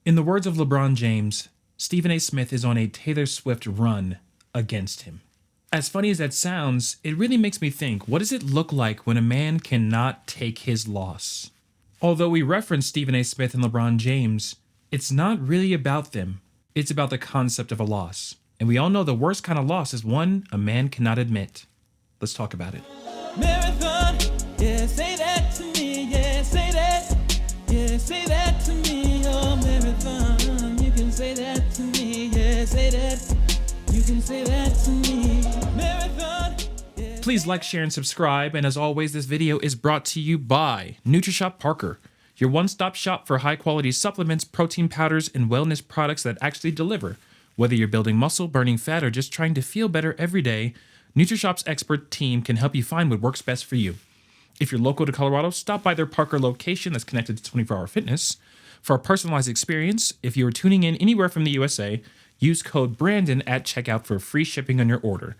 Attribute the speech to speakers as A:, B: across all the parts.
A: In the words of LeBron James, Stephen A. Smith is on a Taylor Swift run against him. As funny as that sounds, it really makes me think, what does it look like when a man cannot take his loss? Although we reference Stephen A. Smith and LeBron James, it's not really about them. It's about the concept of a loss. And we all know the worst kind of loss is one a man cannot admit. Let's talk about it.
B: Marathon, yeah, say that to me, yeah, say that to me, oh, marathon, you can say that to me, yeah, say that, you can say that to me, marathon. Yeah.
A: Please like, share, and subscribe, and as always, this video is brought to you by Nutrishop Parker, your one-stop shop for high-quality supplements, protein powders, and wellness products that actually deliver. Whether you're building muscle, burning fat, or just trying to feel better every day, Nutrishop's expert team can help you find what works best for you. If you're local to Colorado, stop by their Parker location that's connected to 24 Hour Fitness. For a personalized experience, if you are tuning in anywhere from the USA, use code BRANDON at checkout for free shipping on your order.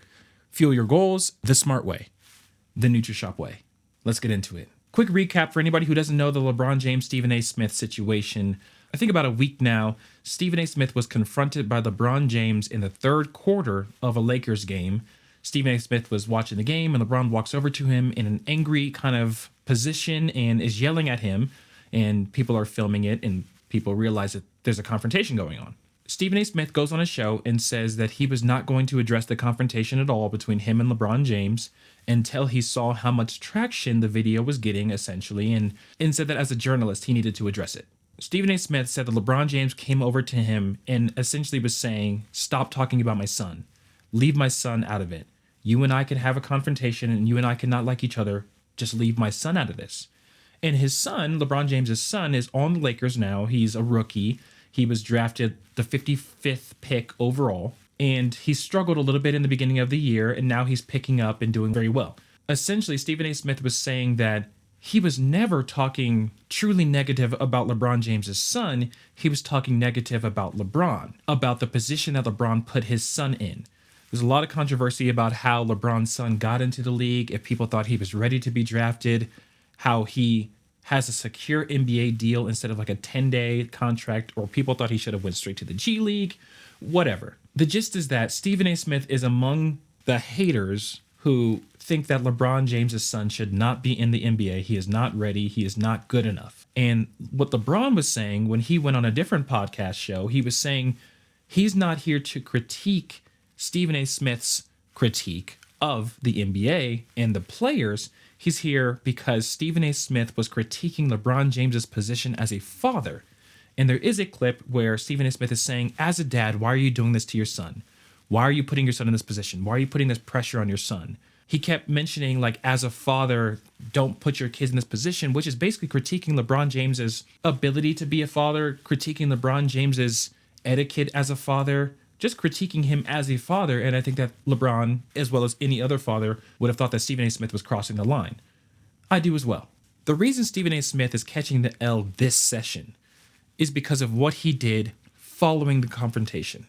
A: Fuel your goals the smart way, the Nutrishop way. Let's get into it. Quick recap for anybody who doesn't know the LeBron James, Stephen A. Smith situation. I think about a week now, Stephen A. Smith was confronted by LeBron James in the third quarter of a Lakers game. Stephen A. Smith was watching the game, and LeBron walks over to him in an angry kind of position and is yelling at him, and people are filming it, and people realize that there's a confrontation going on. Stephen A. Smith goes on a show and says that he was not going to address the confrontation at all between him and LeBron James until he saw how much traction the video was getting, essentially, and said that as a journalist, he needed to address it. Stephen A. Smith said that LeBron James came over to him and essentially was saying, "Stop talking about my son. Leave my son out of it. You and I can have a confrontation and you and I cannot like each other. Just leave my son out of this." And his son, LeBron James' son, is on the Lakers now. He's a rookie. He was drafted the 55th pick overall. And he struggled a little bit in the beginning of the year, and now he's picking up and doing very well. Essentially, Stephen A. Smith was saying that he was never talking truly negative about LeBron James' son. He was talking negative about LeBron, about the position that LeBron put his son in. There's a lot of controversy about how LeBron's son got into the league, if people thought he was ready to be drafted, how he has a secure NBA deal instead of like a 10-day contract, or people thought he should have went straight to the G League, whatever. The gist is that Stephen A. Smith is among the haters who think that LeBron James' son should not be in the NBA. He is not ready. He is not good enough. And what LeBron was saying when he went on a different podcast show, he was saying he's not here to critique Stephen A. Smith's critique of the NBA and the players. He's here because Stephen A. Smith was critiquing LeBron James's position as a father. And there is a clip where Stephen A. Smith is saying, as a dad, why are you doing this to your son? Why are you putting your son in this position? Why are you putting this pressure on your son? He kept mentioning, like, as a father, don't put your kids in this position, which is basically critiquing LeBron James's ability to be a father, critiquing LeBron James's etiquette as a father, just critiquing him as a father. And I think that LeBron, as well as any other father, would have thought that Stephen A. Smith was crossing the line. I do as well. The reason Stephen A. Smith is catching the L this session is because of what he did following the confrontation.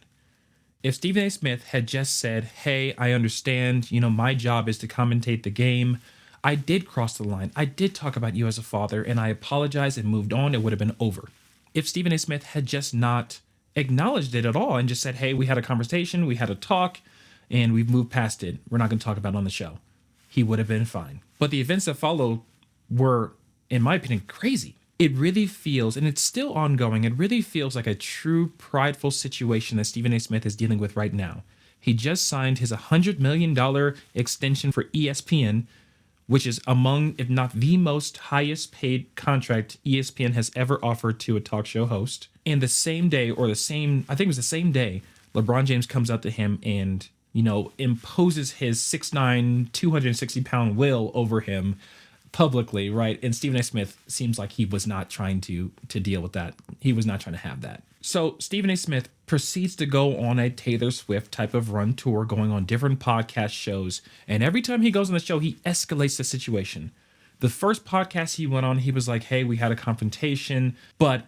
A: If Stephen A. Smith had just said, "Hey, I understand, my job is to commentate the game. I did cross the line. I did talk about you as a father, and I apologize," and moved on, it would have been over. If Stephen A. Smith had just not acknowledged it at all and just said, "Hey, we had a conversation, we had a talk, and we've moved past it. We're not going to talk about it on the show," he would have been fine. But the events that followed were, in my opinion, crazy. It really feels, and it's still ongoing, it really feels like a true prideful situation that Stephen A. Smith is dealing with right now. He just signed his $100 million extension for ESPN, which is among, if not the most highest paid contract ESPN has ever offered to a talk show host. And the same day, I think it was the same day, LeBron James comes up to him and, imposes his 6'9", 260-pound will over him publicly, right? And Stephen A. Smith seems like he was not trying to deal with that. He was not trying to have that. So Stephen A. Smith proceeds to go on a Taylor Swift type of run tour, going on different podcast shows. And every time he goes on the show, he escalates the situation. The first podcast he went on, he was like, "Hey, we had a confrontation, but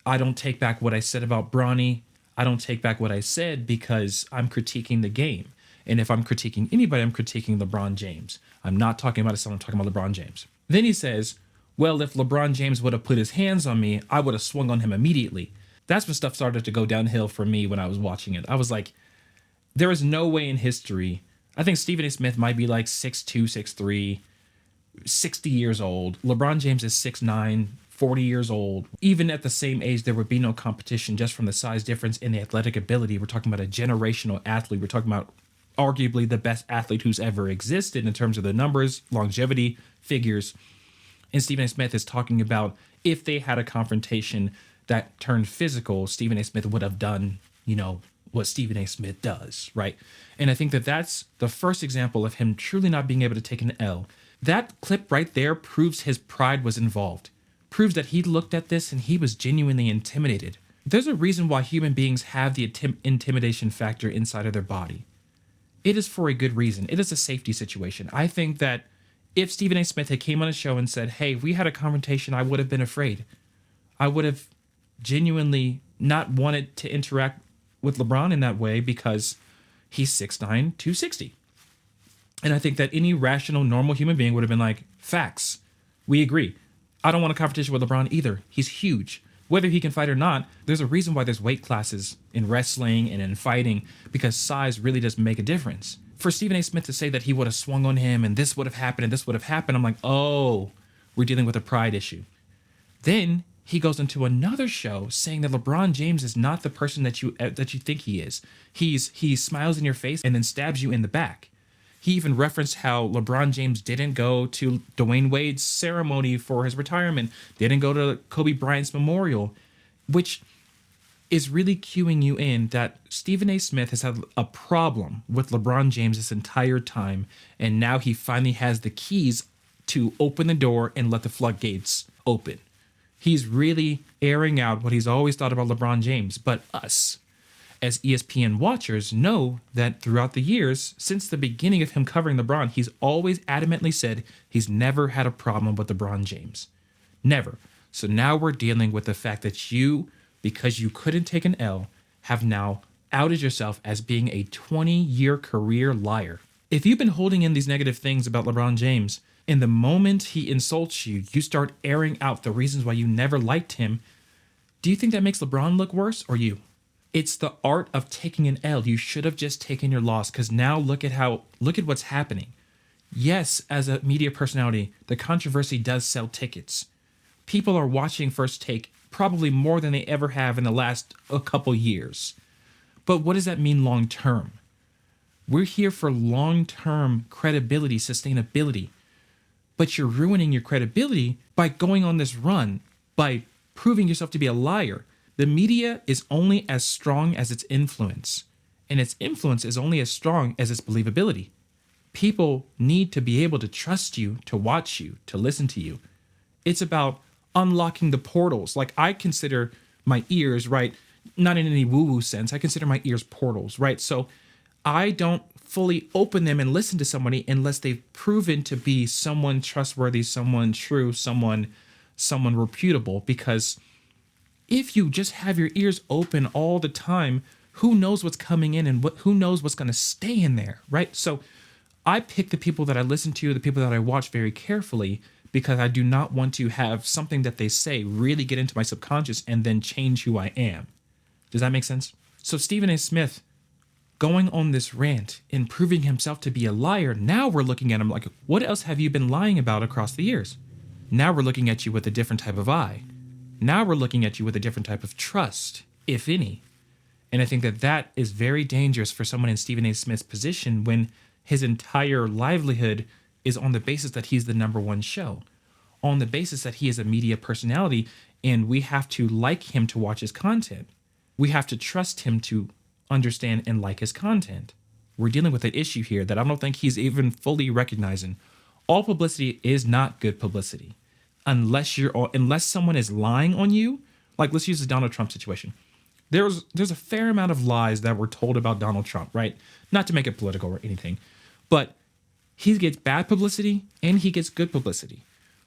A: I don't take back what I said about Bronny. I don't take back what I said because I'm critiquing the game. And if I'm critiquing anybody, I'm critiquing LeBron James. I'm not talking about his son, I'm talking about LeBron James." Then he says, "Well, if LeBron James would have put his hands on me, I would have swung on him immediately." That's when stuff started to go downhill for me when I was watching it. I was like, there is no way in history. I think Stephen A. Smith might be like 6'2", 6'3", 60 years old. LeBron James is 6'9", 40 years old. Even at the same age, there would be no competition just from the size difference in the athletic ability. We're talking about a generational athlete. We're talking about arguably the best athlete who's ever existed in terms of the numbers, longevity, figures. And Stephen A. Smith is talking about if they had a confrontation that turned physical, Stephen A. Smith would have done, what Stephen A. Smith does, right? And I think that that's the first example of him truly not being able to take an L. That clip right there proves his pride was involved, proves that he looked at this and he was genuinely intimidated. There's a reason why human beings have the intimidation factor inside of their body. It is for a good reason. It is a safety situation. I think that if Stephen A. Smith had came on a show and said, hey, if we had a confrontation, I would have been afraid. I would have genuinely not wanted to interact with LeBron in that way because he's 6'9", 260. And I think that any rational, normal human being would have been like, facts. We agree. I don't want a competition with LeBron either. He's huge. Whether he can fight or not, there's a reason why there's weight classes in wrestling and in fighting, because size really does make a difference. For Stephen A. Smith to say that he would have swung on him and this would have happened and this would have happened, I'm like, oh, we're dealing with a pride issue. Then he goes into another show saying that LeBron James is not the person that you think he is. He smiles in your face and then stabs you in the back. He even referenced how LeBron James didn't go to Dwayne Wade's ceremony for his retirement, didn't go to Kobe Bryant's memorial, which is really cueing you in that Stephen A. Smith has had a problem with LeBron James this entire time, and now he finally has the keys to open the door and let the floodgates open. He's really airing out what he's always thought about LeBron James, but us, as ESPN watchers, know that throughout the years, since the beginning of him covering LeBron, he's always adamantly said he's never had a problem with LeBron James. Never. So now we're dealing with the fact that you, because you couldn't take an L, have now outed yourself as being a 20-year career liar. If you've been holding in these negative things about LeBron James, and the moment he insults you, you start airing out the reasons why you never liked him, do you think that makes LeBron look worse or you? It's the art of taking an L. You should have just taken your loss, because now look at what's happening. Yes, as a media personality, the controversy does sell tickets. People are watching First Take probably more than they ever have in the last a couple years. But what does that mean long term? We're here for long-term credibility, sustainability. But you're ruining your credibility by going on this run, by proving yourself to be a liar. The media is only as strong as its influence, and its influence is only as strong as its believability. People need to be able to trust you, to watch you, to listen to you. It's about unlocking the portals. Like, I consider my ears, right? Not in any woo-woo sense. I consider my ears portals, right? So I don't fully open them and listen to somebody unless they've proven to be someone trustworthy, someone true, someone reputable. Because if you just have your ears open all the time, who knows what's coming in and who knows what's going to stay in there, right? So I pick the people that I listen to, the people that I watch very carefully, because I do not want to have something that they say really get into my subconscious and then change who I am. Does that make sense? So Stephen A. Smith going on this rant and proving himself to be a liar, now we're looking at him like, what else have you been lying about across the years? Now we're looking at you with a different type of eye. Now we're looking at you with a different type of trust, if any. And I think that that is very dangerous for someone in Stephen A. Smith's position when his entire livelihood is on the basis that he's the number one show, on the basis that he is a media personality, and we have to like him to watch his content. We have to trust him to understand and like his content. We're dealing with an issue here that I don't think he's even fully recognizing. All publicity is not good publicity. Unless someone is lying on you, like let's use the Donald Trump situation. There's a fair amount of lies that were told about Donald Trump, right? Not to make it political or anything, but he gets bad publicity and he gets good publicity.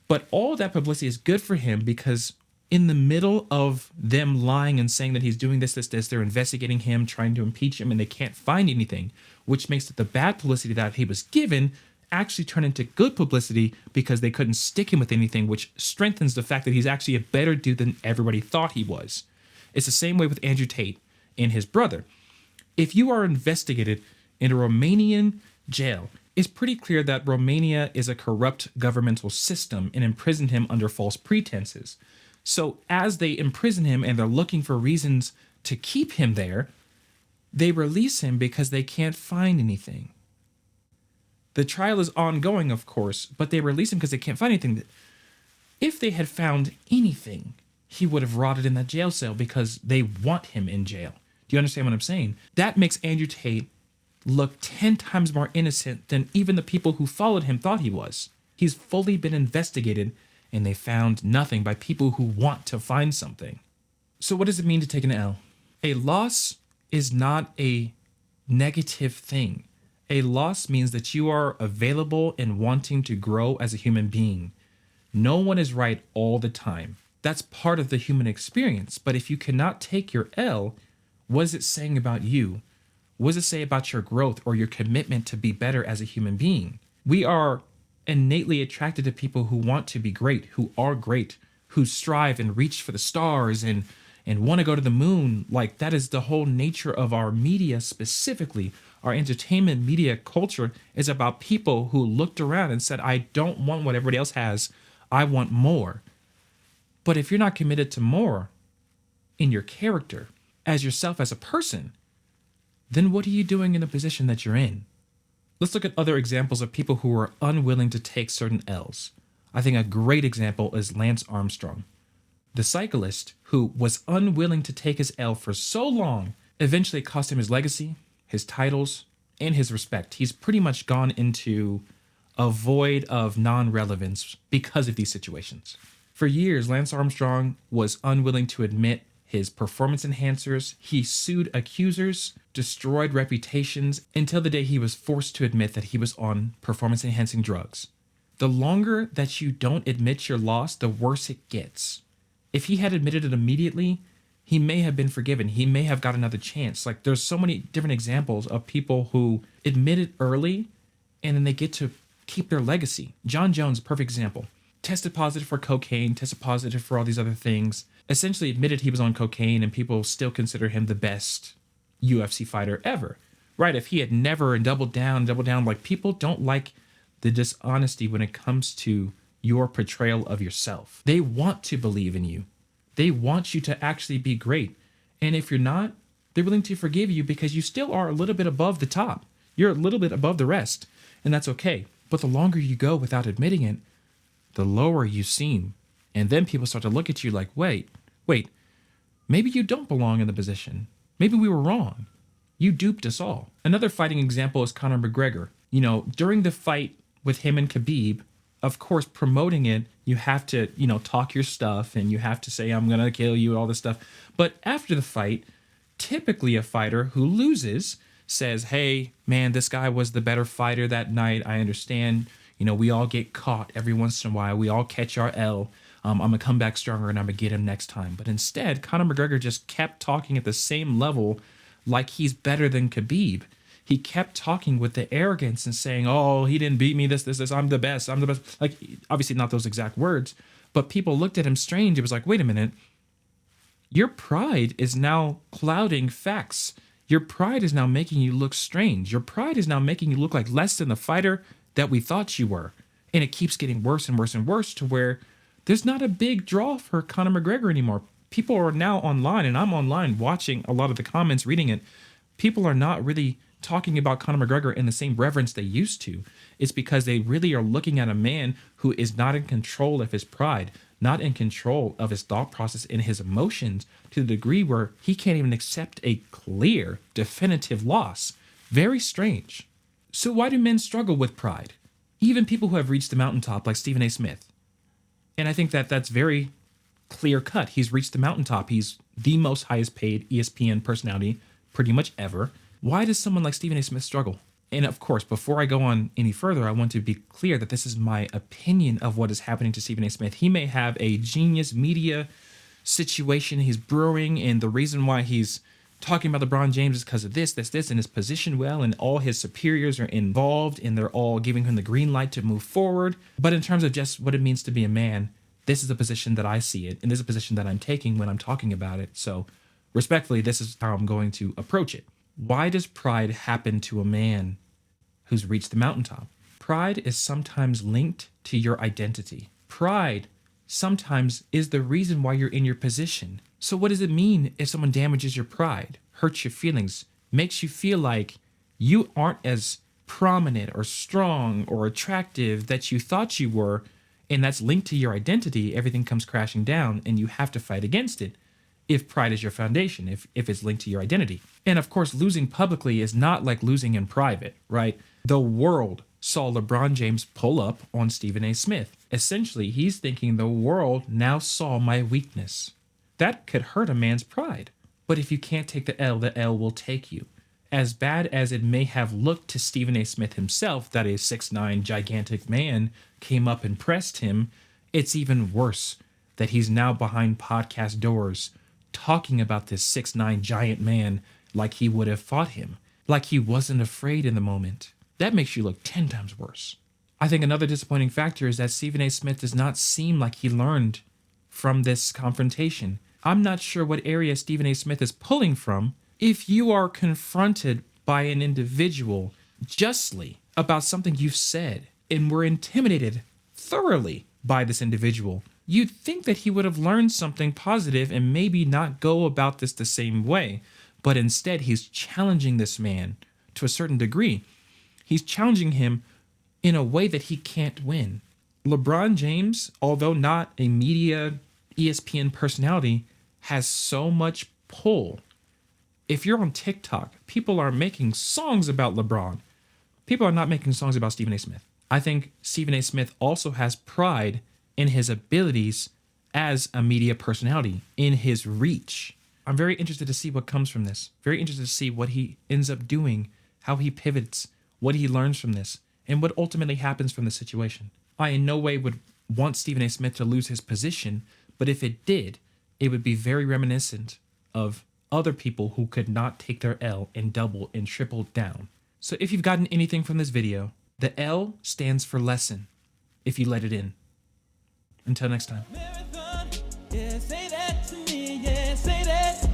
A: But all that publicity is good for him because in the middle of them lying and saying that he's doing this, they're investigating him, trying to impeach him, and they can't find anything, which makes it the bad publicity that he was given actually turn into good publicity because they couldn't stick him with anything, which strengthens the fact that he's actually a better dude than everybody thought he was. It's the same way with Andrew Tate and his brother. If you are investigated in a Romanian jail, it's pretty clear that Romania is a corrupt governmental system and imprisoned him under false pretenses. So as they imprison him and they're looking for reasons to keep him there, they release him because they can't find anything. The trial is ongoing, of course, but they release him because they can't find anything. If they had found anything, he would have rotted in that jail cell because they want him in jail. Do you understand what I'm saying? That makes Andrew Tate look 10 times more innocent than even the people who followed him thought he was. He's fully been investigated, and they found nothing by people who want to find something. So what does it mean to take an L? A loss is not a negative thing. A loss means that you are available and wanting to grow as a human being. No one is right all the time. That's part of the human experience. But if you cannot take your L, what is it saying about you? What does it say about your growth or your commitment to be better as a human being? We are innately attracted to people who want to be great, who are great, who strive and reach for the stars and want to go to the moon. Like, that is the whole nature of our media specifically. Our entertainment media culture is about people who looked around and said, I don't want what everybody else has. I want more. But if you're not committed to more in your character, as yourself as a person, then what are you doing in the position that you're in? Let's look at other examples of people who are unwilling to take certain L's. I think a great example is Lance Armstrong. The cyclist who was unwilling to take his L for so long eventually cost him his legacy, his titles, and his respect. He's pretty much gone into a void of non-relevance because of these situations. For years, Lance Armstrong was unwilling to admit his performance enhancers. He sued accusers, destroyed reputations, until the day he was forced to admit that he was on performance-enhancing drugs. The longer that you don't admit your loss, the worse it gets. If he had admitted it immediately, he may have been forgiven. He may have got another chance. Like, there's so many different examples of people who admit it early and then they get to keep their legacy. John Jones, perfect example. Tested positive for cocaine, tested positive for all these other things, essentially admitted he was on cocaine, and people still consider him the best UFC fighter ever. Right? If he had never doubled down, like, people don't like the dishonesty when it comes to your portrayal of yourself. They want to believe in you. They want you to actually be great. And if you're not, they're willing to forgive you because you still are a little bit above the top. You're a little bit above the rest, and that's okay. But the longer you go without admitting it, the lower you seem. And then people start to look at you like, wait, maybe you don't belong in the position. Maybe we were wrong. You duped us all. Another fighting example is Conor McGregor. You know, during the fight with him and Khabib, of course, promoting it, you have to, talk your stuff and you have to say, I'm going to kill you, all this stuff. But after the fight, typically a fighter who loses says, hey, man, this guy was the better fighter that night. I understand. We all get caught every once in a while. We all catch our L. I'm going to come back stronger and I'm going to get him next time. But instead, Conor McGregor just kept talking at the same level like he's better than Khabib. He kept talking with the arrogance and saying, oh, he didn't beat me, this, I'm the best. Like, obviously not those exact words, but people looked at him strange. It was like, wait a minute. Your pride is now clouding facts. Your pride is now making you look strange. Your pride is now making you look like less than the fighter that we thought you were. And it keeps getting worse and worse and worse to where there's not a big draw for Conor McGregor anymore. People are now online, and I'm online watching a lot of the comments, reading it. People are not really talking about Conor McGregor in the same reverence they used to. It's because they really are looking at a man who is not in control of his pride, not in control of his thought process and his emotions to the degree where he can't even accept a clear, definitive loss. Very strange. So why do men struggle with pride? Even people who have reached the mountaintop, like Stephen A. Smith. And I think that that's very clear cut. He's reached the mountaintop. He's the most highest paid ESPN personality pretty much ever. Why does someone like Stephen A. Smith struggle? And of course, before I go on any further, I want to be clear that this is my opinion of what is happening to Stephen A. Smith. He may have a genius media situation he's brewing, and the reason why he's talking about LeBron James is because of this, and his position well, and all his superiors are involved, and they're all giving him the green light to move forward. But in terms of just what it means to be a man, this is the position that I see it, and this is a position that I'm taking when I'm talking about it. So Respectfully, this is how I'm going to approach it. Why does pride happen to a man who's reached the mountaintop? Pride is sometimes linked to your identity. Pride sometimes is the reason why you're in your position. So what does it mean if someone damages your pride, hurts your feelings, makes you feel like you aren't as prominent or strong or attractive that you thought you were, and that's linked to your identity? Everything comes crashing down and you have to fight against it if pride is your foundation, if it's linked to your identity. And of course, losing publicly is not like losing in private, right? The world saw LeBron James pull up on Stephen A. Smith. Essentially, he's thinking the world now saw my weakness. That could hurt a man's pride. But if you can't take the L will take you. As bad as it may have looked to Stephen A. Smith himself that a 6'9" gigantic man came up and pressed him, it's even worse that he's now behind podcast doors talking about this 6'9" giant man like he would have fought him, like he wasn't afraid in the moment. That makes you look 10 times worse. I think another disappointing factor is that Stephen A. Smith does not seem like he learned from this confrontation. I'm not sure what area Stephen A. Smith is pulling from. If you are confronted by an individual justly about something you've said and were intimidated thoroughly by this individual, you'd think that he would have learned something positive and maybe not go about this the same way. But instead, he's challenging this man to a certain degree. He's challenging him in a way that he can't win. LeBron James, although not a media ESPN personality, has so much pull. If you're on TikTok, people are making songs about LeBron. People are not making songs about Stephen A. Smith. I think Stephen A. Smith also has pride in his abilities as a media personality, in his reach. I'm very interested to see what comes from this. Very interested to see what he ends up doing, how he pivots, what he learns from this, and what ultimately happens from the situation. I in no way would want Stephen A. Smith to lose his position, but if it did, it would be very reminiscent of other people who could not take their L and double and triple down. So if you've gotten anything from this video, the L stands for lesson if you let it in. Until next time.
B: Marathon, yeah, say that to me, yeah, say that.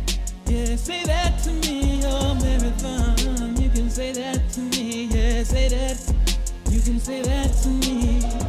B: Yeah, say that to me, oh marathon. You can say that to me, yeah, say that. You can say that to me.